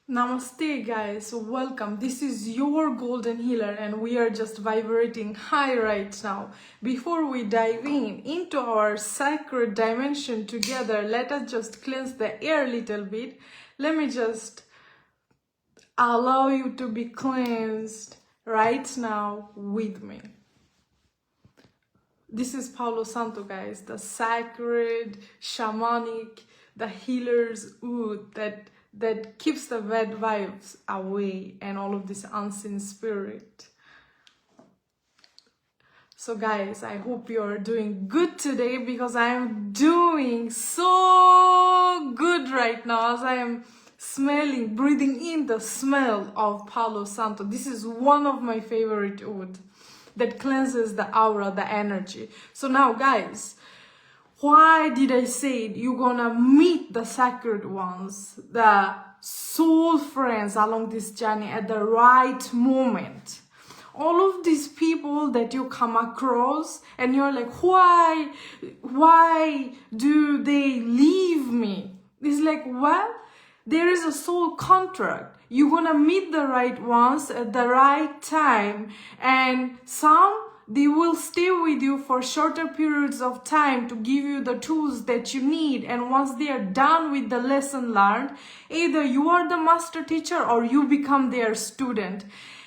Namaste guys, welcome. This is your golden healer and we are just vibrating high right now. Before we dive into our sacred dimension together, let us just cleanse the air a little bit. Let me just allow you to be cleansed right now with me. This is Palo Santo guys, the sacred, shamanic, the healer's oud that keeps the bad vibes away and all of this unseen spirit. So guys, I hope you're doing good today because I am doing so good right now as I am breathing in the smell of Palo Santo. This is one of my favorite oud that cleanses the aura, the energy. So now guys, why did I say you're gonna meet the sacred ones, the soul friends along this journey at the right moment? All of these people that you come across and you're like, why do they leave me? It's like, well, there is a soul contract. You're gonna meet the right ones at the right time, and they will stay with you for shorter periods of time to give you the tools that you need. And once they are done with the lesson learned, either you are the master teacher or you become their student.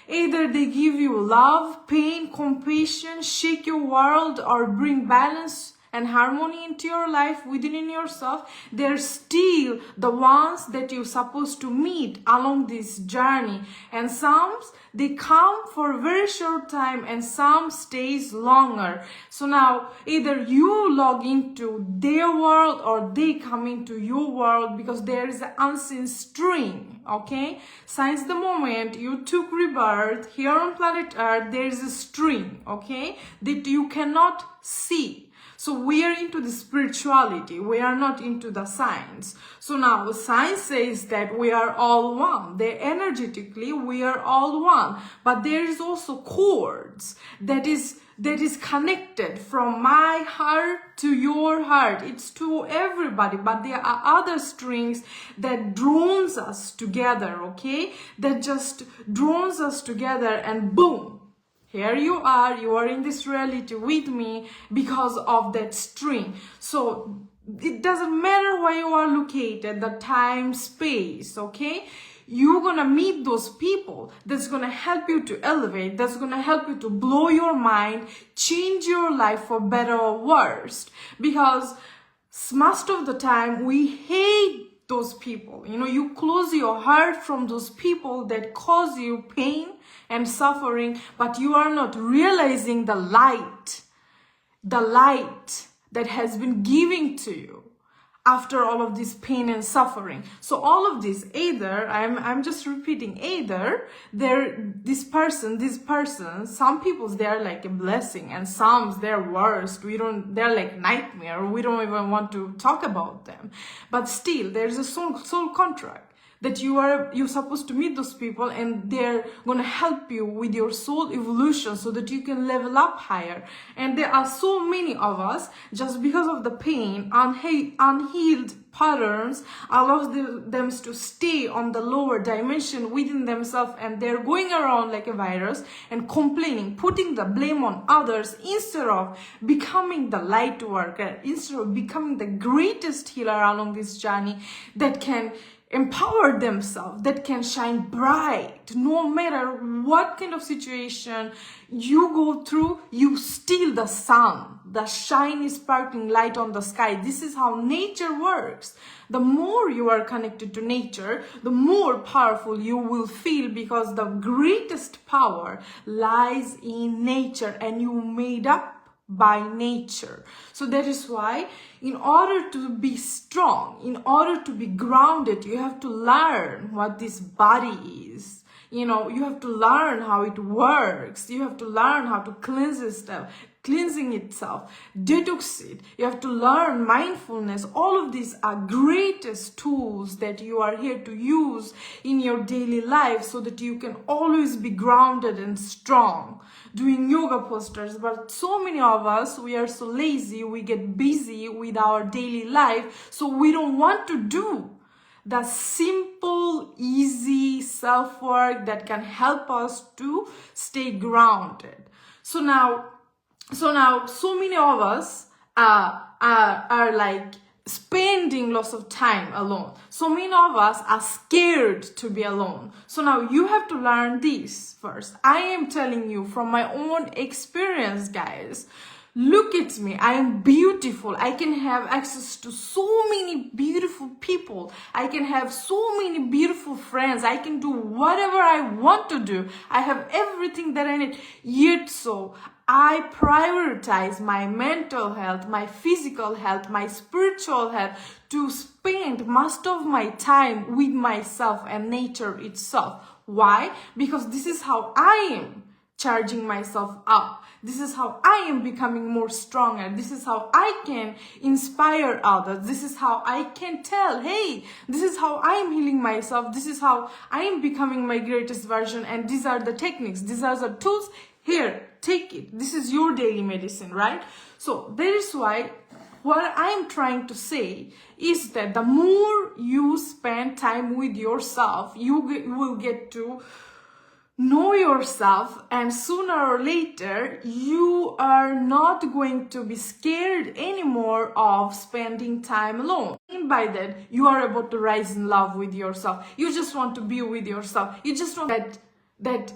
Either they give you love, pain, compassion, shake your world, or bring balance and harmony into your life within yourself. They're still the ones that you're supposed to meet along this journey. And some, they come for a very short time and some stays longer. So now either you log into their world or they come into your world, because there is an unseen string, okay? Since the moment you took rebirth here on planet Earth, there is a string, okay, that you cannot see. So we are into the spirituality, we are not into the science. So now science says that we are all one. Energetically, we are all one. But there is also cords that is connected from my heart to your heart. It's to everybody, but there are other strings that drones us together, okay? That just drones us together and boom. Here you are in this reality with me because of that string. So it doesn't matter where you are located, the time, space, okay? You're gonna meet those people that's gonna help you to elevate, that's gonna help you to blow your mind, change your life for better or worse. Because most of the time we hate those people. You know, you close your heart from those people that cause you pain and suffering, but you are not realizing the light that has been given to you after all of this pain and suffering. So all of this, either I'm just repeating, either this person, some people's they're like a blessing and some they're worst. They're like nightmare. We don't even want to talk about them. But still, there's a soul contract that you're supposed to meet those people and they're gonna help you with your soul evolution so that you can level up higher. And there are so many of us, just because of the pain, unhealed patterns allows them to stay on the lower dimension within themselves, and they're going around like a virus and complaining, putting the blame on others instead of becoming the light worker, instead of becoming the greatest healer along this journey that can empower themselves, that can shine bright. No matter what kind of situation you go through, you still the sun, the shiny sparkling light on the sky. This is how nature works. The more you are connected to nature, the more powerful you will feel, because the greatest power lies in nature and you made up by nature. So that is why, in order to be strong, in order to be grounded, you have to learn what this body is. You know, you have to learn how it works. You have to learn how to cleansing itself, detox it. You have to learn mindfulness. All of these are greatest tools that you are here to use in your daily life so that you can always be grounded and strong. Doing yoga postures, but so many of us, we are so lazy, we get busy with our daily life, so we don't want to do the simple, easy self-work that can help us to stay grounded. So now so many of us are like spending lots of time alone. So many of us are scared to be alone. So now you have to learn this first. I am telling you from my own experience, guys. Look at me. I am beautiful. I can have access to so many beautiful people. I can have so many beautiful friends. I can do whatever I want to do. I have everything that I need. Yet so I prioritize my mental health, my physical health, my spiritual health to spend most of my time with myself and nature itself. Why? Because this is how I am charging myself up. This is how I am becoming more stronger. This is how I can inspire others. This is how I can tell, hey, this is how I am healing myself. This is how I am becoming my greatest version. And these are the techniques. These are the tools. Here, take it. This is your daily medicine, right? So that is why what I am trying to say is that the more you spend time with yourself, you will get to know yourself, and sooner or later you are not going to be scared anymore of spending time alone. And by that, you are about to rise in love with yourself. You just want to be with yourself. You just want that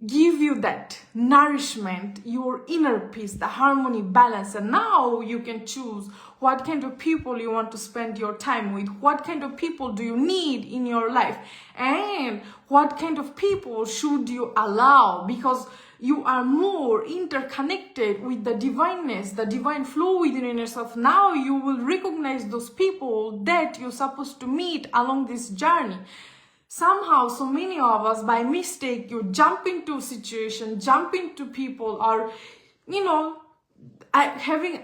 give you that nourishment, your inner peace, the harmony, balance. And now you can choose what kind of people you want to spend your time with, what kind of people do you need in your life, and what kind of people should you allow, because you are more interconnected with the divineness, the divine flow within yourself. Now you will recognize those people that you're supposed to meet along this journey. Somehow, so many of us, by mistake, you jump into a situation, jump into people, or, you know, having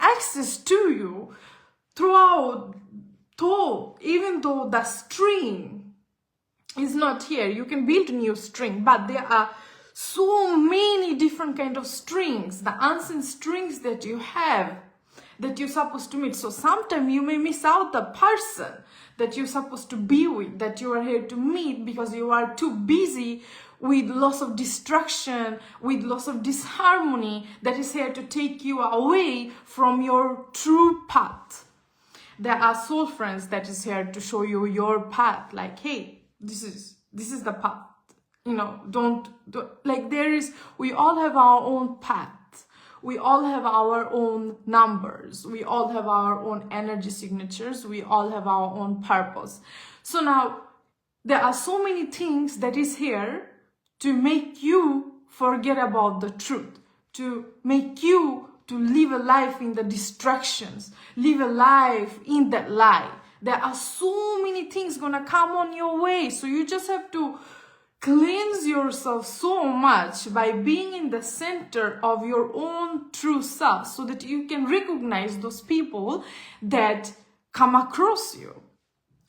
access to you throughout, even though the string is not here. You can build a new string, but there are so many different kind of strings, the unseen strings that you have, that you're supposed to meet. So sometimes you may miss out the person that you're supposed to be with, that you are here to meet, because you are too busy with lots of distraction, with lots of disharmony that is here to take you away from your true path. There are soul friends that is here to show you your path, like, hey, this is the path. You know, don't like, we all have our own path. We all have our own numbers. We all have our own energy signatures. We all have our own purpose. So now there are so many things that is here to make you forget about the truth, to make you to live a life in the distractions, live a life in that lie. There are so many things gonna come on your way. So you just have to cleanse yourself so much by being in the center of your own true self, so that you can recognize those people that come across you.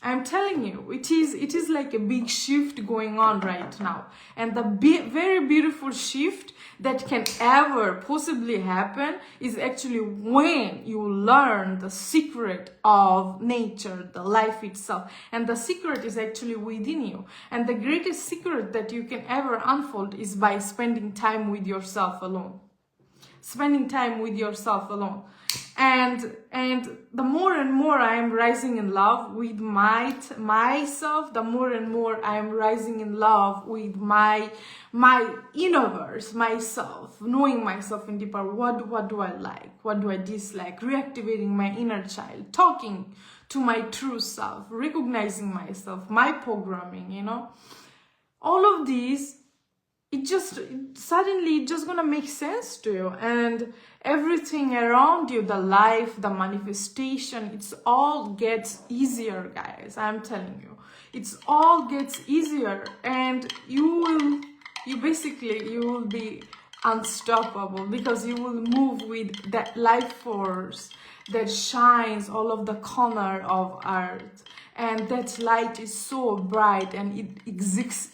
I'm telling you, it is like a big shift going on right now. And the very beautiful shift that can ever possibly happen is actually when you learn the secret of nature, the life itself. And the secret is actually within you. And the greatest secret that you can ever unfold is by spending time with yourself alone. Spending time with yourself alone. And the more and more I am rising in love with myself, the more and more I am rising in love with my universe, myself, knowing myself in deeper. What do I like? What do I dislike? Reactivating my inner child, talking to my true self, recognizing myself, my programming, you know. All of these, suddenly just gonna make sense to you, and everything around you, the life, the manifestation, it's all gets easier, guys. I'm telling you, it's all gets easier, and you will be unstoppable, because you will move with that life force that shines all of the corner of earth. And that light is so bright, and it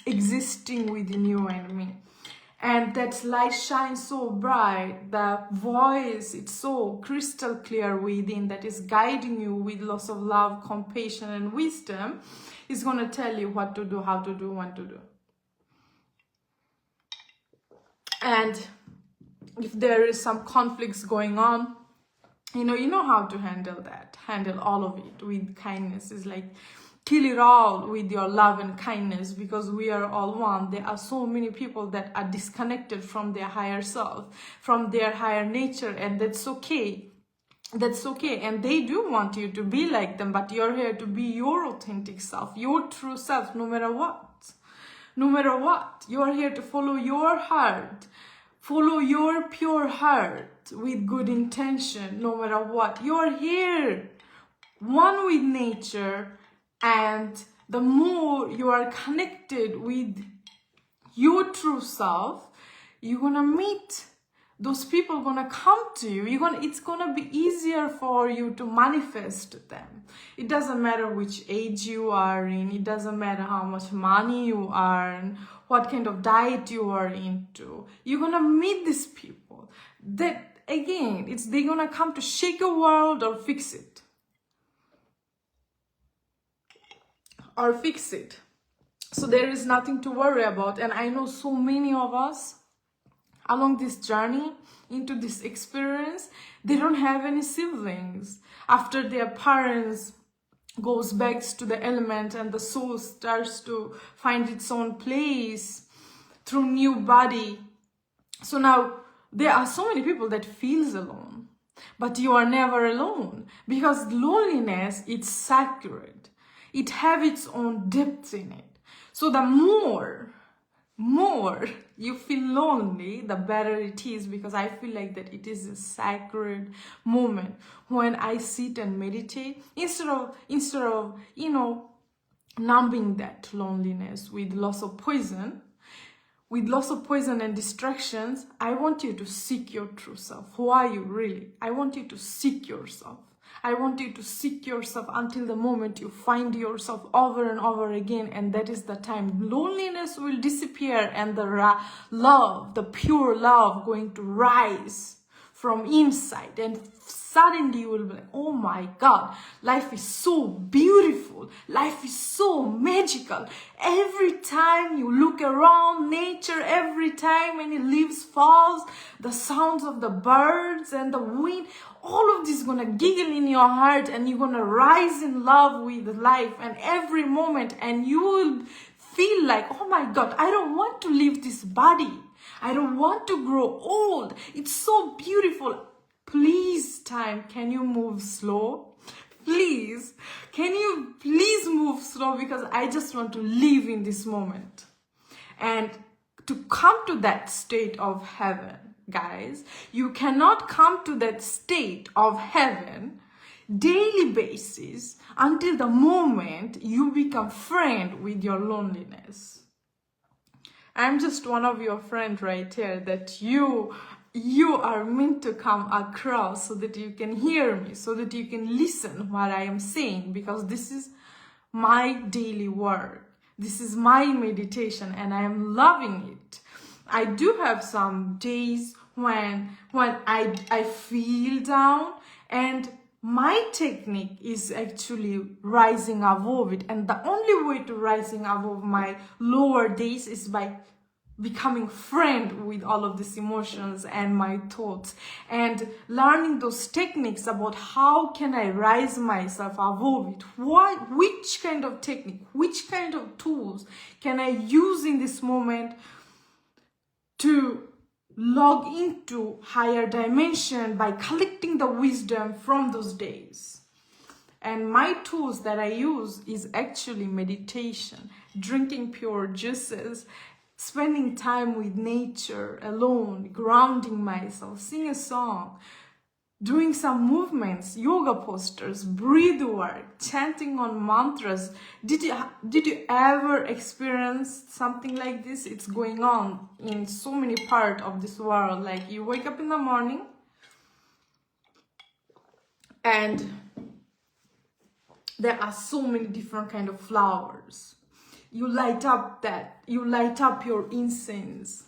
existing within you and me. And that light shines so bright, the voice, it's so crystal clear within, that is guiding you with lots of love, compassion, and wisdom, is going to tell you what to do, how to do, when to do. And if there is some conflicts going on, you know how to handle that. Handle all of it with kindness. It's like, kill it all with your love and kindness, because we are all one. There are so many people that are disconnected from their higher self, from their higher nature, and that's okay. That's okay. And they do want you to be like them, but you're here to be your authentic self, your true self, no matter what. No matter what. You are here to follow your heart. Follow your pure heart with good intention, no matter what. You are here, one with nature. And the more you are connected with your true self, you're gonna meet those people, gonna come to you. It's gonna be easier for you to manifest them. It doesn't matter which age you are in. It doesn't matter how much money you earn, what kind of diet you are into. You're gonna meet these people that, again, they're gonna come to shake your world or fix it. So there is nothing to worry about. And I know so many of us along this journey into this experience, they don't have any siblings. After their parents goes back to the element and the soul starts to find its own place through new body. So now there are so many people that feels alone, but you are never alone, because loneliness, it's sacred. It have its own depth in it. So the more you feel lonely, the better it is, because I feel like that it is a sacred moment when I sit and meditate, instead of numbing that loneliness with lots of poison and distractions. I want you to seek your true self. Who are you really? I want you to seek yourself. I want you to seek yourself until the moment you find yourself over and over again, and that is the time loneliness will disappear and the love, the pure love, going to rise from inside, and suddenly you will be like, oh my God, life is so beautiful, life is so magical. Every time you look around nature, every time any leaves falls, the sounds of the birds and the wind, all of this is gonna giggle in your heart, and you're gonna rise in love with life and every moment, and you will feel like, oh my God, I don't want to leave this body. I don't want to grow old. It's so beautiful. Please, time, can you move slow? Please, can you please move slow, because I just want to live in this moment. And to come to that state of heaven, guys, you cannot come to that state of heaven daily basis until the moment you become friend with your loneliness. I'm just one of your friends right here, that you are meant to come across so that you can hear me, so that you can listen what I am saying, because this is my daily work. This is my meditation, and I am loving it. I do have some days when I feel down, and my technique is actually rising above it. And the only way to rising above my lower days is by becoming friend with all of these emotions and my thoughts, and learning those techniques about how can I rise myself above it. Which kind of technique, which kind of tools can I use in this moment to log into higher dimension by collecting the wisdom from those days. And my tools that I use is actually meditation, drinking pure juices, spending time with nature alone, grounding myself, sing a song, doing some movements, yoga postures, breathe work, chanting on mantras. Did you ever experience something like this? It's going on in so many parts of this world. Like, you wake up in the morning and there are so many different kind of flowers. You light up your incense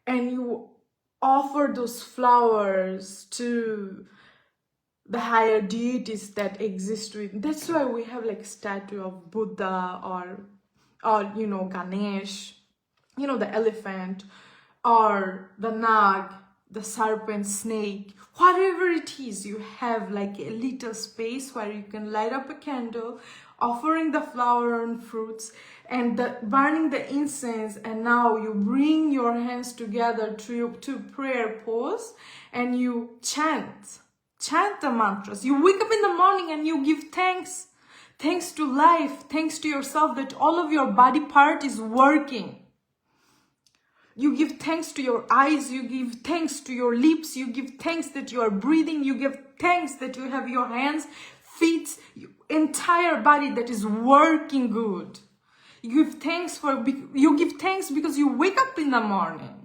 and you offer those flowers to the higher deities that exist with. That's why we have like statue of Buddha or you know, Ganesh, you know, the elephant or the nag, the serpent, snake, whatever it is. You have like a little space where you can light up a candle, offering the flower and fruits, and burning the incense. And now you bring your hands together to prayer pose, and you chant the mantras. You wake up in the morning and you give thanks to life, thanks to yourself that all of your body part is working. You give thanks to your eyes, you give thanks to your lips, you give thanks that you are breathing, you give thanks that you have your hands, feet, entire body that is working good. You give thanks because you wake up in the morning.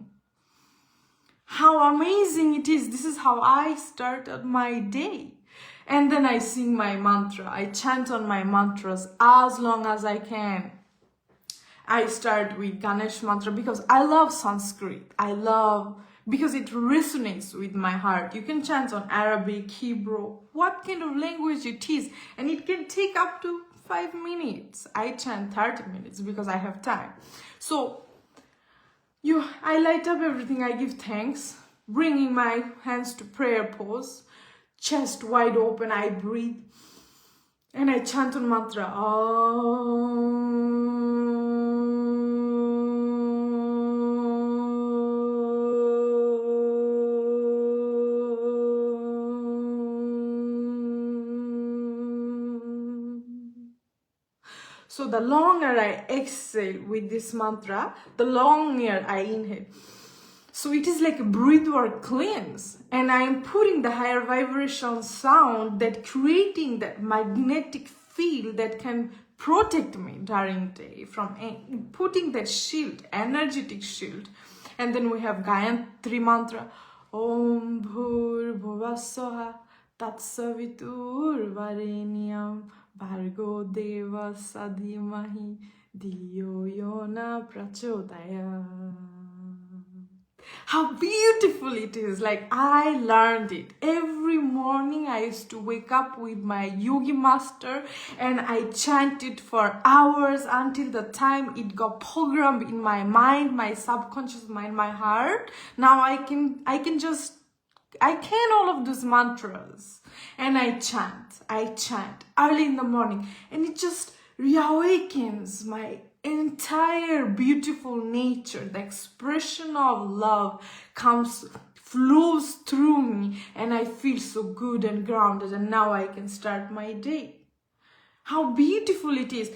How amazing it is. This is how I started my day. And then I sing my mantra. I chant on my mantras as long as I can. I start with Ganesh mantra because I love Sanskrit. Because it resonates with my heart. You can chant on Arabic, Hebrew, what kind of language it is. And it can take up to 5 minutes. I chant 30 minutes because I have time. So I light up everything, I give thanks, bringing my hands to prayer pose, chest wide open, I breathe, and I chant on mantra. So the longer I exhale with this mantra, the longer I inhale. So it is like a breath work cleanse. And I am putting the higher vibration sound that creating that magnetic field that can protect me during day from putting that shield, energetic shield. And then we have Gayatri mantra. Om Bhur Bhuvasvaha Tatsavitur Varenyam Bhargo Deva Sadhimahi Diyo Yona Prachodaya. How beautiful it is. Like, I learned it. Every morning I used to wake up with my yogi master and I chanted for hours until the time it got programmed in my mind, my subconscious mind, my heart. Now I can all of those mantras, and I chant early in the morning, and it just reawakens my entire beautiful nature. The expression of love flows through me, and I feel so good and grounded, and now I can start my day. How beautiful it is.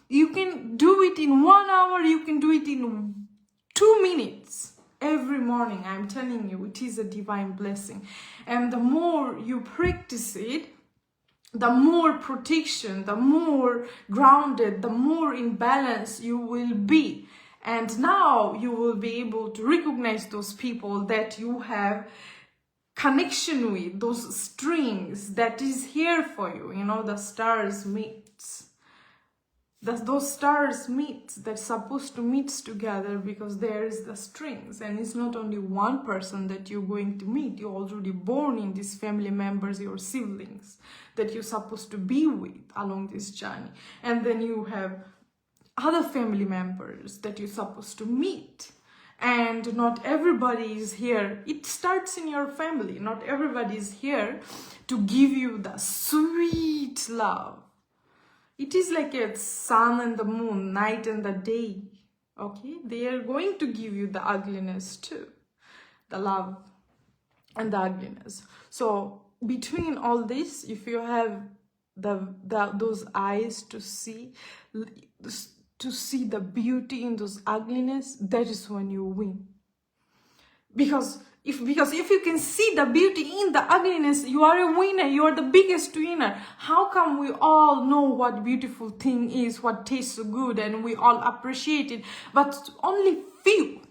You can do it in 1 hour, you can do it in 2 minutes. Every morning, I'm telling you, it is a divine blessing. And the more you practice it, the more protection, the more grounded, the more in balance you will be. And now you will be able to recognize those people that you have connection with, those strings that is here for you. You know, the stars meets. Those stars meet, they're supposed to meet together because there is the strings, and it's not only one person that you're going to meet. You're already born in these family members, your siblings that you're supposed to be with along this journey, and then you have other family members that you're supposed to meet. And not everybody is here. It starts in your family. Not everybody is here to give you the sweet love. It is like a sun and the moon, night and the day, okay? They are going to give you the ugliness too, the love and the ugliness. So between all this, if you have those eyes to see the beauty in those ugliness, that is when you win. Because if you can see the beauty in the ugliness, you are a winner. You are the biggest winner. How come we all know what beautiful thing is, what tastes so good, and we all appreciate it, but only few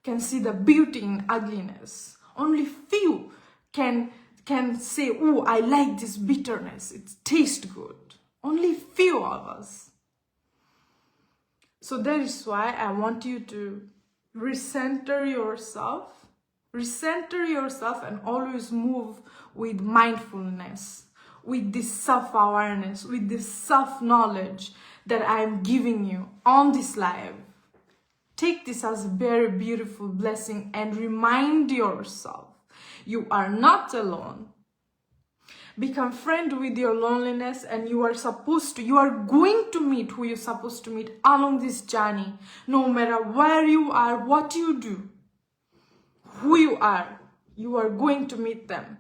can see the beauty in ugliness. Only few can say, oh, I like this bitterness. It tastes good. Only few of us. So that is why I want you to recenter yourself. Recenter yourself and always move with mindfulness, with this self-awareness, with this self-knowledge that I'm giving you on this live. Take this as a very beautiful blessing and remind yourself you are not alone. Become friend with your loneliness, and you are going to meet who you're supposed to meet along this journey. No matter where you are, what you do, who you are going to meet them.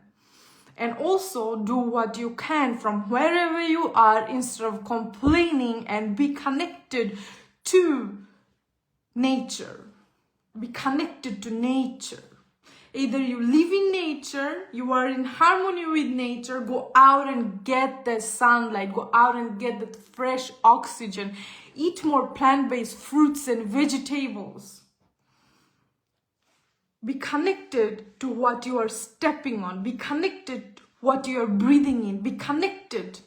And also do what you can from wherever you are instead of complaining, and be connected to nature. Be connected to nature. Either you live in nature, you are in harmony with nature, go out and get the sunlight, go out and get the fresh oxygen, eat more plant-based fruits and vegetables. Be connected to what you are stepping on, be connected to what you are breathing in, be connected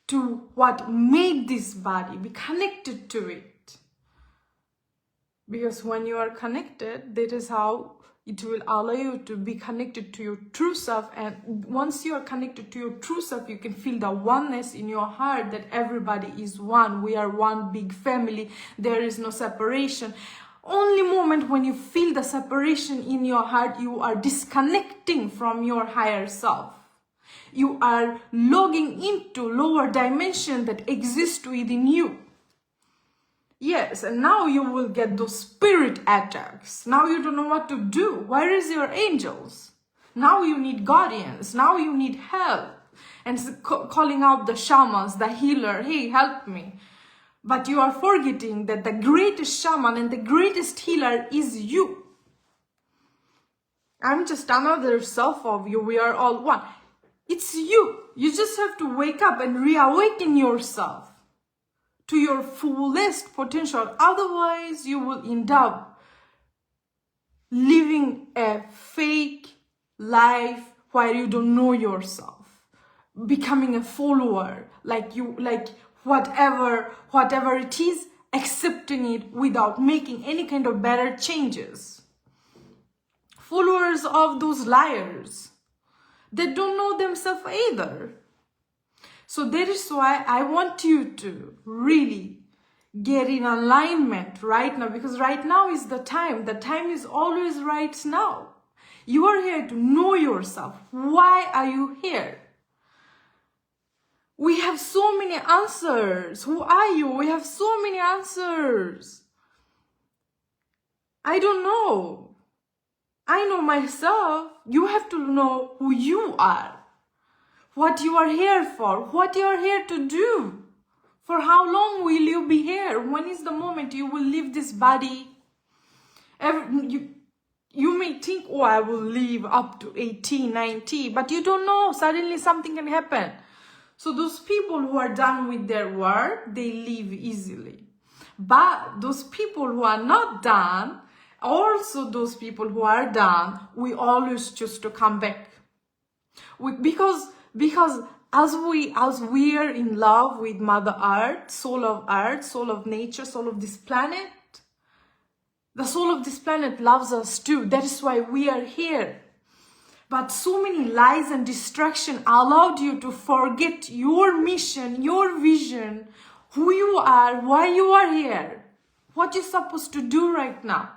to what made this body, be connected to it. Because when you are connected, that is how it will allow you to be connected to your true self. And once you are connected to your true self, you can feel the oneness in your heart, that everybody is one. We are one big family. There is no separation. Only moment when you feel the separation in your heart, you are disconnecting from your higher self. You are logging into lower dimension that exist within you. Yes, and now you will get those spirit attacks. Now you don't know what to do. Where is your angels? Now you need guardians. Now you need help. And calling out the shamans, the healer, hey, help me. But you are forgetting that the greatest shaman and the greatest healer is you. I'm just another self of you. We are all one. It's you. You just have to wake up and reawaken yourself to your fullest potential. Otherwise, you will end up living a fake life where you don't know yourself, becoming a follower, like whatever it is, accepting it without making any kind of better changes. Followers of those liars, they don't know themselves either. So that is why I want you to really get in alignment right now, because right now is the time. The time is always right now. You are here to know yourself. Why are you here? We have so many answers. Who are you? We have so many answers. I don't know. I know myself. You have to know who you are. What you are here for, what you are here to do. For how long will you be here? When is the moment you will leave this body? You may think, oh, I will live up to 80, 90, but you don't know. Suddenly something can happen. So those people who are done with their work, they leave easily. But those people who are not done, also those people who are done, we always choose to come back. Because as we are in love with Mother Earth, soul of nature, soul of this planet, the soul of this planet loves us too. That is why we are here. But so many lies and distraction allowed you to forget your mission, your vision, who you are, why you are here, what you're supposed to do right now.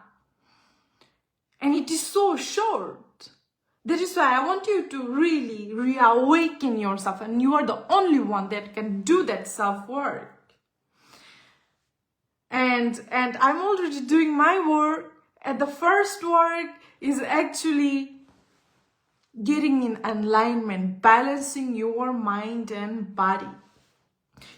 And it is so short. That is why I want you to really reawaken yourself, and you are the only one that can do that self-work. And I'm already doing my work, and the first work is actually getting in alignment, balancing your mind and body.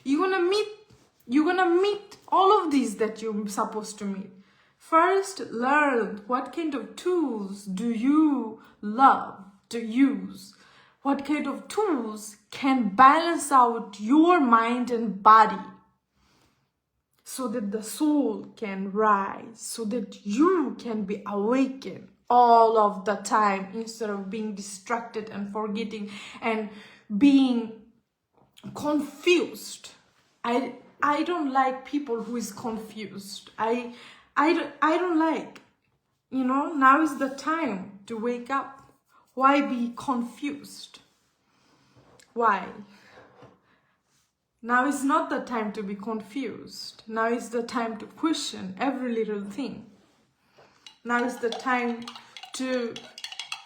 You're gonna meet all of these that you're supposed to meet. First, learn what kind of tools do you love to use. What kind of tools can balance out your mind and body so that the soul can rise, so that you can be awakened all of the time instead of being distracted and forgetting and being confused. I don't like people who is confused. I don't like, you know, now is the time to wake up. Why be confused? Why? Now is not the time to be confused. Now is the time to question every little thing. Now is the time to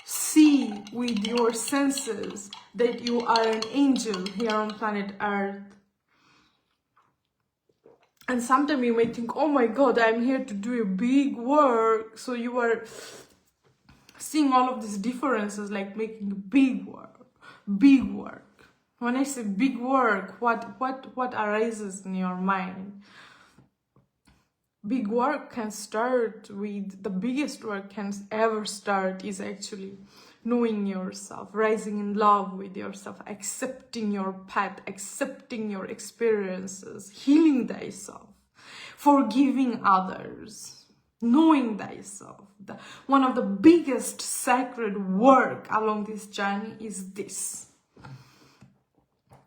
see with your senses that you are an angel here on planet Earth. And sometimes you may think, oh my God, I'm here to do a big work. So you are seeing all of these differences like making big work, big work. When I say big work, what arises in your mind? Big work can start with, the biggest work can ever start is actually knowing yourself, rising in love with yourself, accepting your path, accepting your experiences, healing thyself, forgiving others, knowing thyself. One of the biggest sacred work along this journey is this.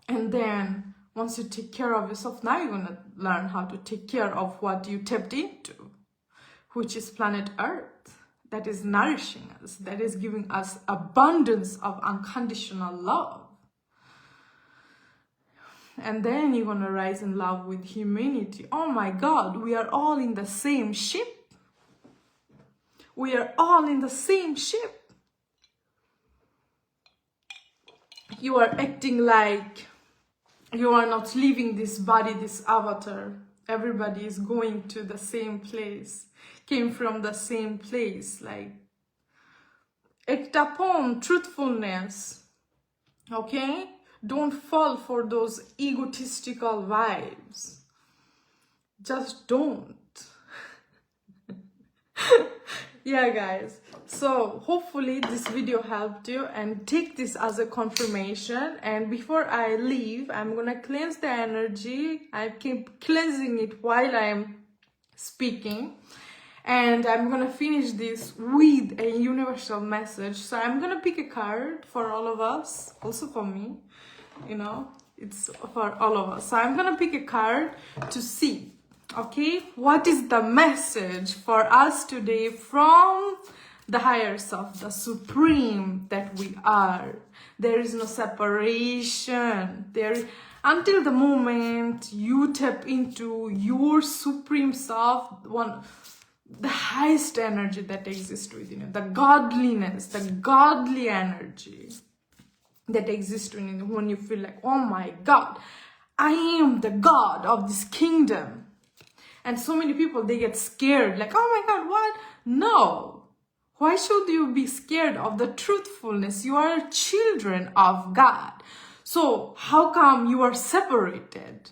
And then once you take care of yourself, now you're gonna learn how to take care of what you tapped into, which is planet Earth, that is nourishing us, that is giving us abundance of unconditional love. And then you're gonna rise in love with humanity. Oh my God, we are all in the same ship. We are all in the same ship. You are acting like you are not leaving this body, this avatar. Everybody is going to the same place, came from the same place. Like, act upon truthfulness, okay? Don't fall for those egotistical vibes. Just don't. Yeah, guys. So hopefully this video helped you, and take this as a confirmation. And before I leave, I'm gonna cleanse the energy. I keep cleansing it while I'm speaking, and I'm gonna finish this with a universal message. So I'm gonna pick a card for all of us, also for me, you know, it's for all of us. So I'm gonna pick a card to see, okay, what is the message for us today from the higher self, the supreme that we are. There is no separation. Until the moment you tap into your supreme self, the highest energy that exists within you, the godliness, the godly energy that exists within you, when you feel like, oh my God, I am the God of this kingdom. And so many people, they get scared, like, oh my God, what? No. Why should you be scared of the truthfulness? You are children of God. So how come you are separated?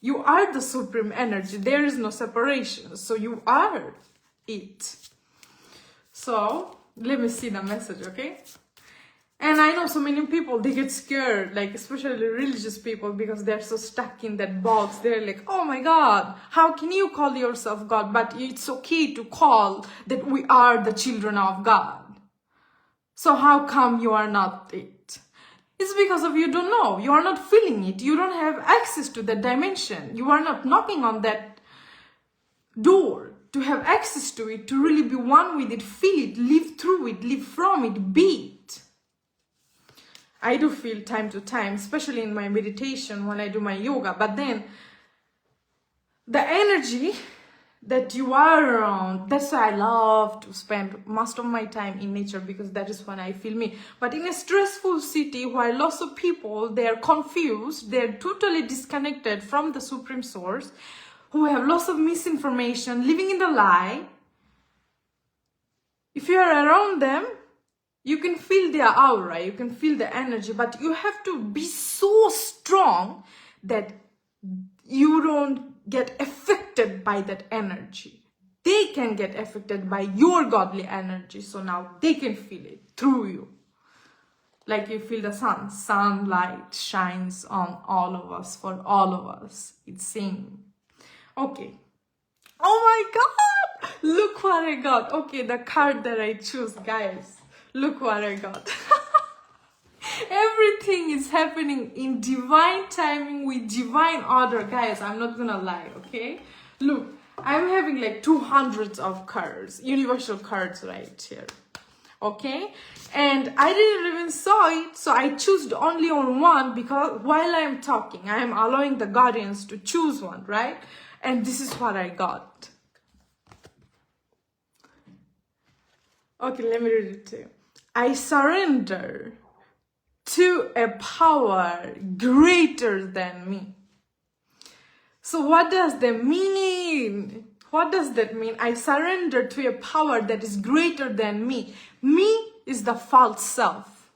You are the supreme energy. There is no separation. So you are it. So let me see the message, okay? And I know so many people, they get scared, like especially religious people, because they're so stuck in that box. They're like, oh my God, how can you call yourself God? But it's okay to call that we are the children of God. So how come you are not it? It's because of you don't know. You are not feeling it. You don't have access to that dimension. You are not knocking on that door to have access to it, to really be one with it, feel it, live through it, live from it, be it. I do feel time to time, especially in my meditation when I do my yoga, but then the energy that you are around, that's why I love to spend most of my time in nature, because that is when I feel me. But in a stressful city where lots of people, they're confused, they're totally disconnected from the supreme source, who have lots of misinformation, living in the lie, if you are around them, you can feel their aura, you can feel the energy, but you have to be so strong that you don't get affected by that energy. They can get affected by your godly energy, so now they can feel it through you. Like you feel the sunlight shines on all of us, for all of us. It's same. Okay. Oh my God! Look what I got. Okay, the card that I choose, guys. Look what I got. Everything is happening in divine timing with divine order. Guys, I'm not gonna lie, okay? Look, I'm having like 200 of cards, universal cards right here. Okay, and I didn't even saw it, so I choose only on one, because while I'm talking, I am allowing the guardians to choose one, right? And this is what I got. Okay, let me read it to you. I surrender to a power greater than me. So what does that mean? What does that mean? I surrender to a power that is greater than me. Me is the false self.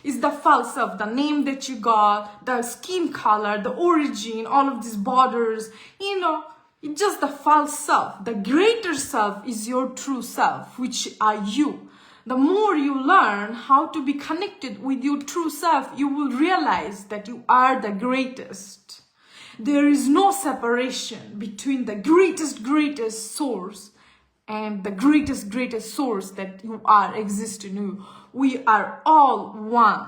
It's the false self, the name that you got, the skin color, the origin, all of these borders, it's just the false self. The greater self is your true self, which are you. The more you learn how to be connected with your true self, you will realize that you are the greatest. There is no separation between the greatest source and the greatest source that you are exist in you. We are all one.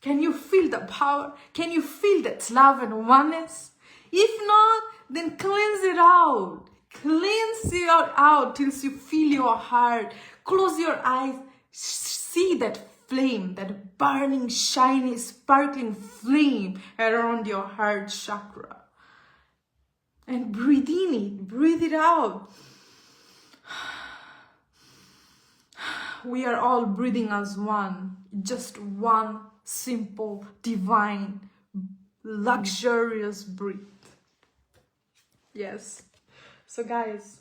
Can you feel the power? Can you feel that love and oneness? If not, then cleanse it out. Cleanse it out till you feel your heart. Close your eyes. See that flame, that burning, shiny, sparkling flame around your heart chakra. And breathe in it, breathe it out. We are all breathing as one, just one simple, divine, luxurious breath. Yes. So guys,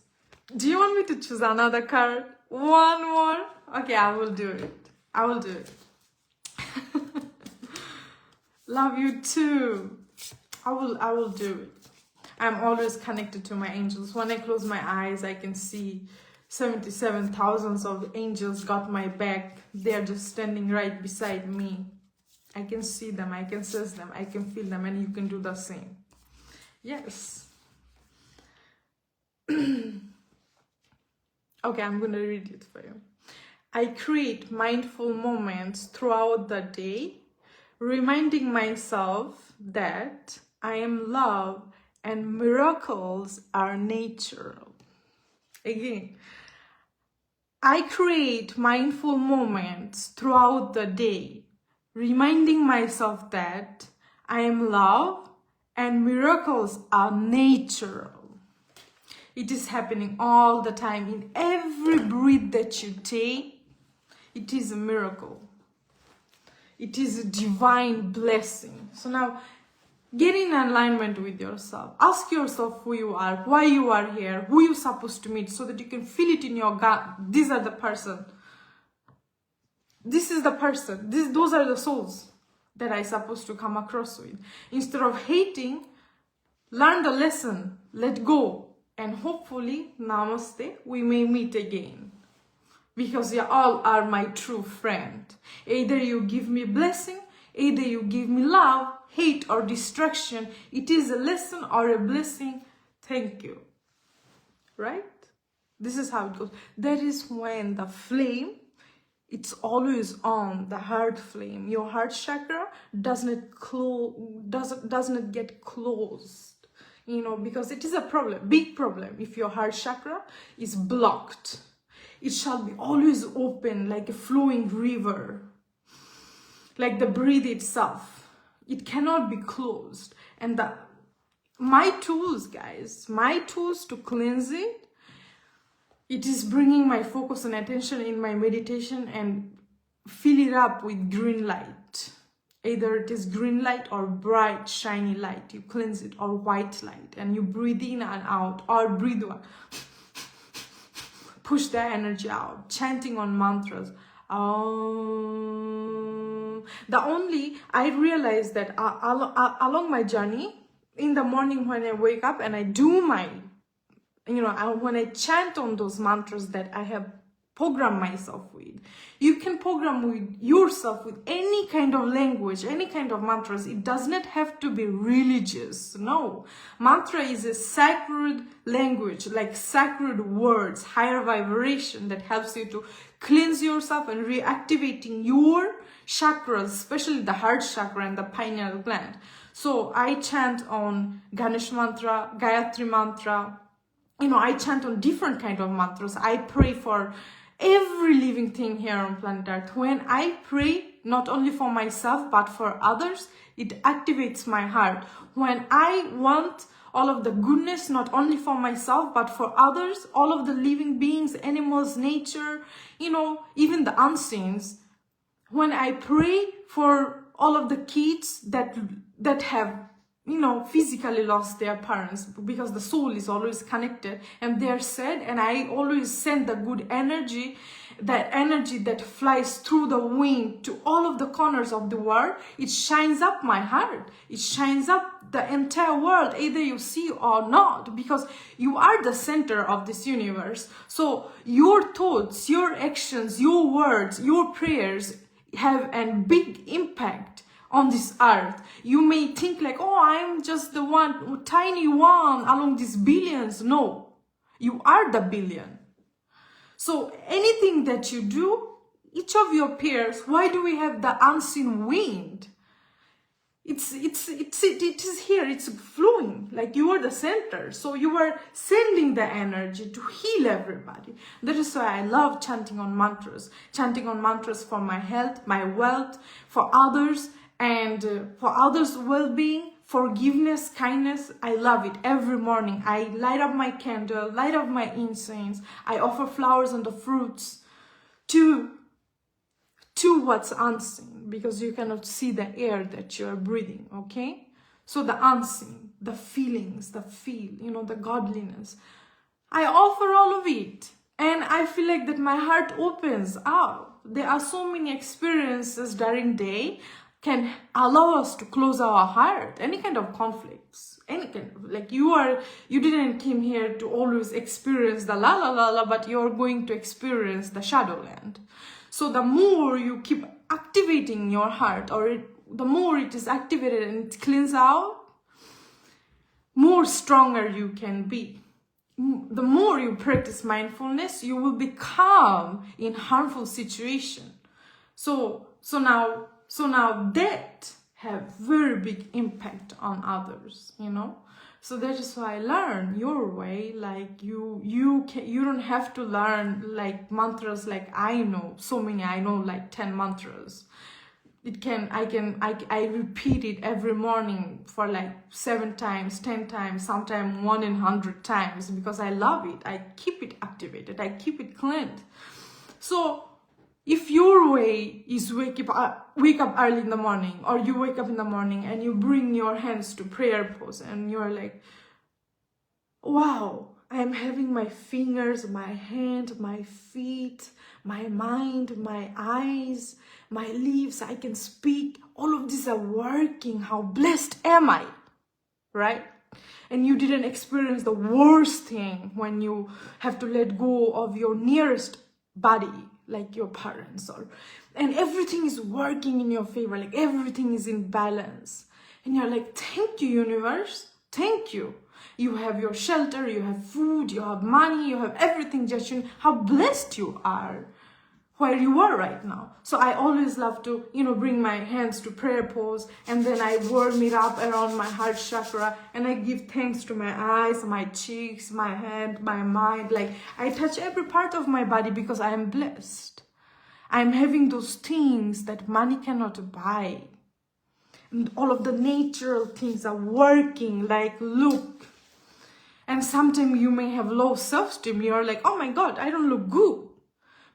do you want me to choose another card? One more? Okay, I will do it. I will do it. Love you too. I will do it. I'm always connected to my angels. When I close my eyes, I can see 77,000 of angels got my back. They're just standing right beside me. I can see them, I can sense them, I can feel them, and you can do the same. Yes. Okay, I'm gonna read it for you. I create mindful moments throughout the day, reminding myself that I am love and miracles are natural. Again, I create mindful moments throughout the day, reminding myself that I am love and miracles are natural. It is happening all the time. In every breath that you take, it is a miracle. It is a divine blessing. So now, get in alignment with yourself. Ask yourself who you are, why you are here, who you're supposed to meet, so that you can feel it in your gut. These are the person. This is the person. Those are the souls that I'm supposed to come across with. Instead of hating, learn the lesson, let go. And hopefully, namaste, we may meet again. Because you all are my true friend. Either you give me blessing, either you give me love, hate or destruction. It is a lesson or a blessing. Thank you. Right? This is how it goes. That is when the flame, it's always on, the heart flame. Your heart chakra doesn't get closed. Because it is a problem, big problem. If your heart chakra is blocked, it shall be always open like a flowing river, like the breath itself. It cannot be closed. And my tools, guys, my tools to cleanse it, it is bringing my focus and attention in my meditation and fill it up with green light. Either it is green light or bright, shiny light. You cleanse it, or white light. And you breathe in and out, or breathe out. Push the energy out. Chanting on mantras. I realized that along my journey, in the morning when I wake up and I do my, when I chant on those mantras that I have programmed myself with. You can program with yourself with any kind of language, any kind of mantras. It does not have to be religious. No. Mantra is a sacred language, like sacred words, higher vibration that helps you to cleanse yourself and reactivating your chakras, especially the heart chakra and the pineal gland. So I chant on Ganesh mantra, Gayatri mantra, I chant on different kind of mantras. I pray for every living thing here on planet Earth. When I pray, not only for myself, but for others, it activates my heart. When I want all of the goodness, not only for myself, but for others, all of the living beings, animals, nature, even the unseens. When I pray for all of the kids that have physically lost their parents, because the soul is always connected and they're sad, and I always send the good energy, that energy that flies through the wind to all of the corners of the world. It shines up my heart. It shines up the entire world, either you see or not, because you are the center of this universe. So your thoughts, your actions, your words, your prayers have a big impact on this earth. You may think like, oh, I'm just the one, tiny one along these billions. No, you are the billion. So anything that you do, each of your peers, why do we have the unseen wind? It is here, it's flowing, like you are the center. So you are sending the energy to heal everybody. That is why I love chanting on mantras for my health, my wealth, for others, and for others' well-being, forgiveness, kindness. I love it. Every morning I light up my candle, light up my incense. I offer flowers and the fruits to what's unseen, because you cannot see the air that you are breathing, okay? So the unseen, the feelings, the the godliness, I offer all of it, and I feel like that my heart opens up. There are so many experiences during day can allow us to close our heart. Any kind of conflicts, any kind of, like you didn't come here to always experience the la la la la, but you're going to experience the shadowland. So the more you keep activating your heart, or the more it is activated and it cleans out, more stronger you can be. The more you practice mindfulness, you will be calm in harmful situation. So now that have very big impact on others, So that is why I learn your way. Like you don't have to learn like mantras like I know so many. I know like 10 mantras. I repeat it every morning for like 7 times, 10 times, sometimes 1 in 100 times, because I love it. I keep it activated. I keep it cleansed. So if your way is wake up early in the morning, or you wake up in the morning and you bring your hands to prayer pose, and you're like, wow, I am having my fingers, my hand, my feet, my mind, my eyes, my lips, I can speak, all of these are working, how blessed am I, right? And you didn't experience the worst thing when you have to let go of your nearest body, like your parents, and everything is working in your favor, like everything is in balance, and you're like, thank you, universe, thank you. You have your shelter, you have food, you have money, you have everything. Just how blessed you are where you are right now. So I always love to bring my hands to prayer pose, and then I warm it up around my heart chakra, and I give thanks to my eyes, my cheeks, my hand, my mind. Like I touch every part of my body, because I am blessed. I'm having those things that money cannot buy, and all of the natural things are working. Like look. And sometimes you may have low self-esteem. You're like, oh my God, I don't look good.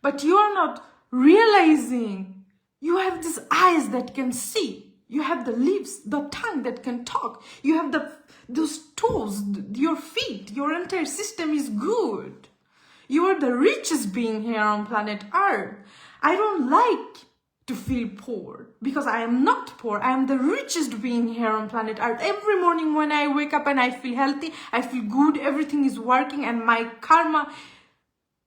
But you're not realizing you have these eyes that can see. You have the lips, the tongue that can talk. You have those toes, your feet. Your entire system is good. You are the richest being here on planet Earth. I don't like to feel poor, because I am not poor. I am the richest being here on planet Earth. Every morning when I wake up and I feel healthy, I feel good, everything is working, and my karma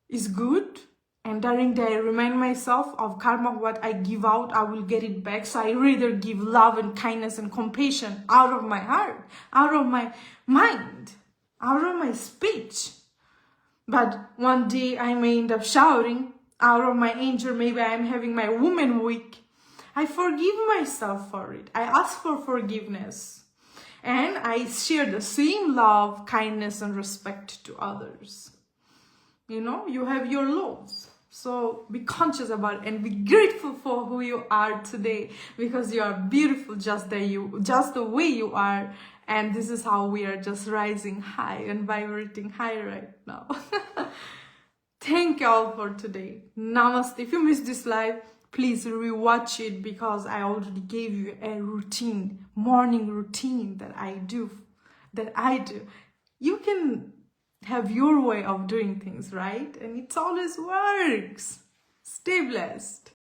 is good. And during the day, I remind myself of karma, what I give out, I will get it back. So I rather give love and kindness and compassion out of my heart, out of my mind, out of my speech. But one day I may end up shouting out of my anger. Maybe I'm having my woman week. I forgive myself for it. I ask for forgiveness. and I share the same love, kindness, and respect to others. You know, you have your lows. So be conscious about it and be grateful for who you are today, because you are beautiful just the way you are. And this is how we are just rising high and vibrating high right now. Thank you all for today. Namaste. If you missed this live, please rewatch it, because I already gave you a routine, morning routine that I do. You can have your way of doing things, right? And it always works. Stay blessed.